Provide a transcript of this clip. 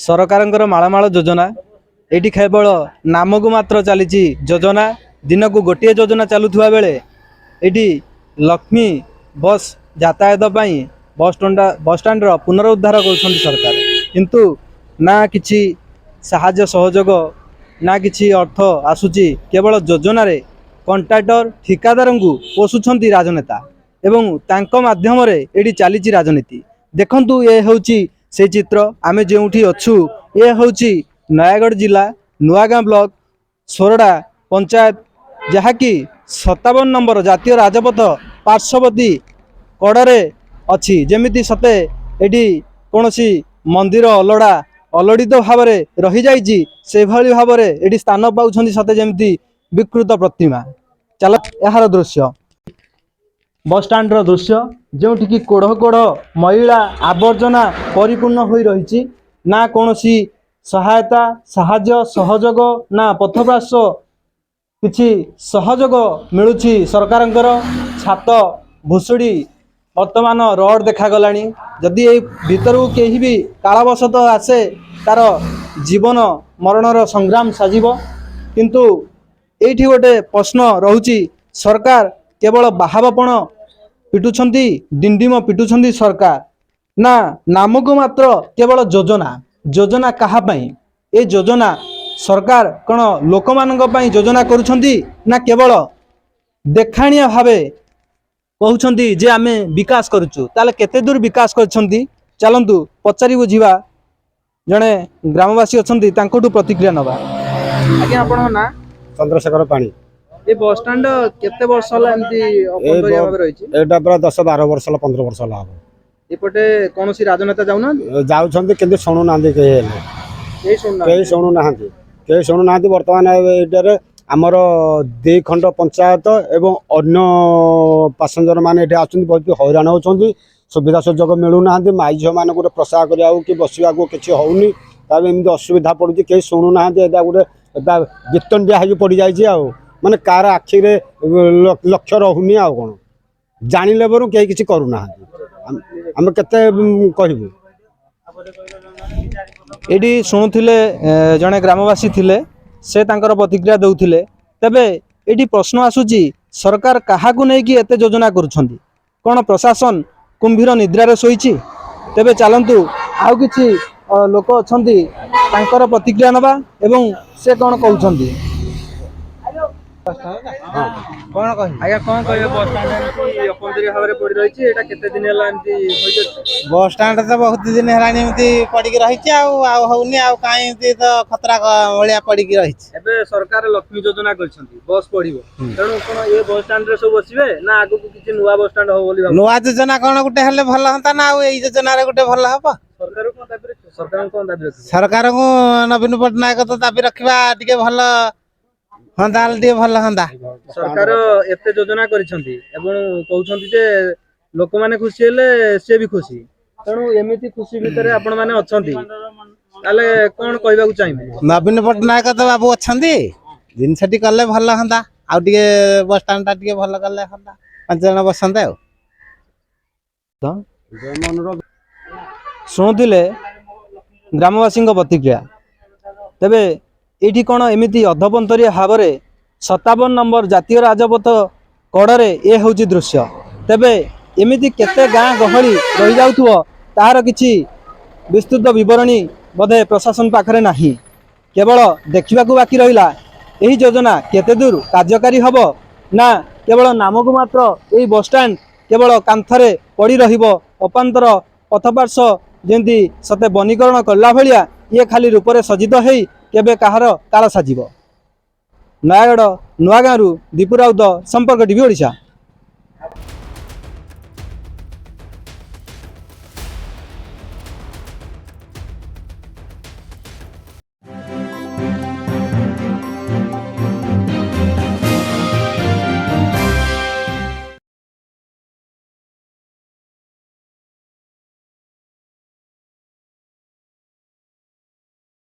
सरकारଙ୍କର माळमाळ योजना एटी केवल नामको मात्र चली योजना दिन को गोटे योजना चलुवा बेले एटी लक्ष्मी बस यातायात बस स्टाण्ड पुनरुद्धार कर सरकार किंतु ना किछि साहाय्य सहयोग ना किछि अर्थ आसुची केवल योजना रे कंट्राक्टर ठिकादार को पोषुछंती राजनेता एवं तांको माध्यम रे एटी चली राजनीति देखंतु ये होची से चित्र आमे जोठी अच्छु ये होची नयागढ़ जिला नुआगाँ ब्लॉक सोरडा पंचायत जहाँकि 57 नंबर जातीय राजपथ पार्श्ववर्ती कड़े अच्छी जमिति सते एटी कौनसी मंदिर अलड़ा अलड़ित भाव में रही जाइए से भाई भाव में एटी स्थान पाँच सते जमी विकृत प्रतिमा चल यार दृश्य बस स्टाण्ड दृश्य जो कोढ़ कोढ़ महिला आवर्जना परिपूर्ण हो रही ना कौन सहायता साहाय्य सहयोग ना पथप्राश किछि सहयोग मिलुछि सरकार छात भुसुड़ी वर्तमान रोड देखागला जदि ये भीतर कहीं भी कालवशतः आसे तार जीवन मरणर संग्राम साजिब किंतु एठी गोटे प्रश्न रहुछि सरकार केवल बाहावपण पिटुछंती डिंडिम पिटुछंती सरकार ना नामको मात्र केवल योजना योजना कहा पई ए योजना सरकार कौन लोक मानक पई योजना करुछंती ना केवल देखाणिया भावे कहउछंती जे आमे विकास करूछु ताले केते दूर विकास करछंती चलंतु पचारि बुझिबा जणे ग्रामवासी अछंती तांकोटू प्रतिक्रिया नबा आज्ञा आपण ना चंद्रशेखर पाणी ए बस स्टैंड केते वर्ष होला एमती अपंतरिया भाबे रहिछि एटा पूरा 10-12 वर्ष 15 वर्ष होला एपटे कोनोसी राजनेता जाउना जाउछंती किंतु सुनु नांदी के सुनु नांदी वर्तमान एटारे आमर 2 खंड पंचायत एवं अन्य पैसेंजर माने एठी आछंती बहुत हैरान होछंती सुविधा सुजोग मिलू ना माई झील मान गोटे प्रसार करा कि बसवा किसी होनी एमती असुविधा पड़ी कहीं शुणु ना गोटे बेतन दिया पड़ जाए माने कार आखि लक्ष्य रहुनी आ कौन जानिले बरु कहीं किसी करूना आम केते कहबू एडी शुणुथिले जड़े ग्रामवासी थिले से तांकर प्रतिक्रिया दउथिले तबे एडी प्रश्न आसुची सरकार काहाकू नै कि एते योजना करूछंती कोन प्रशासन कुंभीर निद्रारे शोइछि तेबे चलंतु आउ किछि लोक अछंती तांकर प्रतिक्रिया नबा एवं से कोन कहउछंती कोन कहि आया कोन कहबे बस स्टैंड एमती अपंतरी भाबरे पड़ी रहिछि एटा केते दिन हला एमती होइछ बस स्टैंड तो बहुत दिन हलानी एमती पड़ी के रहिछि आ होउनी आ काई एमती तो खतरा भलिया पड़ी के रहिछि एबे सरकार लक्ष्मी योजना करछंती बस पड़िबो तेणु कोन ए बस स्टैंड रे सब बसिबे ना आगु किछि नुवा बस स्टैंड हो बोली भाबो नुवा योजना कोन गुटे हले भल हंता ना आ एई योजना रे गुटे भल हबो सरकार को नवीन पटनायक तो दाबी रखिबा टिके भल हंदा टिके भल हंदा सरकार एते योजना करिसंती एवं कहउछंती जे लोक माने खुशी हेले से भी खुशी तेणु एमिति खुशी भितरे आपण माने अछंती ताले कोन कहबाकू चाहिबे नवीन पटनायक तो बाबू अछंती जिनसटी कले भल हंदा आ टिके बस स्टैंड ता टिके भल कले हंदा 5 जण बसंते आ शुणुले ग्रामवासी प्रतिक्रिया तेबे ये कौन एमती अधपंतरिया भाव में 57 नंबर जातीय राजपथ कड़े ये हूँ दृश्य तेबे एमती केते गाँ गहली रही जाउथुव तार किछि विस्तृत विवरणी बोधे प्रशासन पाखरे नाही केवल देखा बाकी रहा यही योजना केते दूर कार्यकारी हब ना केवल नामक मात्र यही बस स्टैंड केवल कांथरे पड़ी रहिबो अपांतर पथपार्श्व जेंती सते वनीकरण कला भलिया ये खाली रूपरे सज्जित होई केबे काहार काल साजिबो। नयागढ़ नुआगाँ दीपू राउत संपर्क टीवी ओडिशा।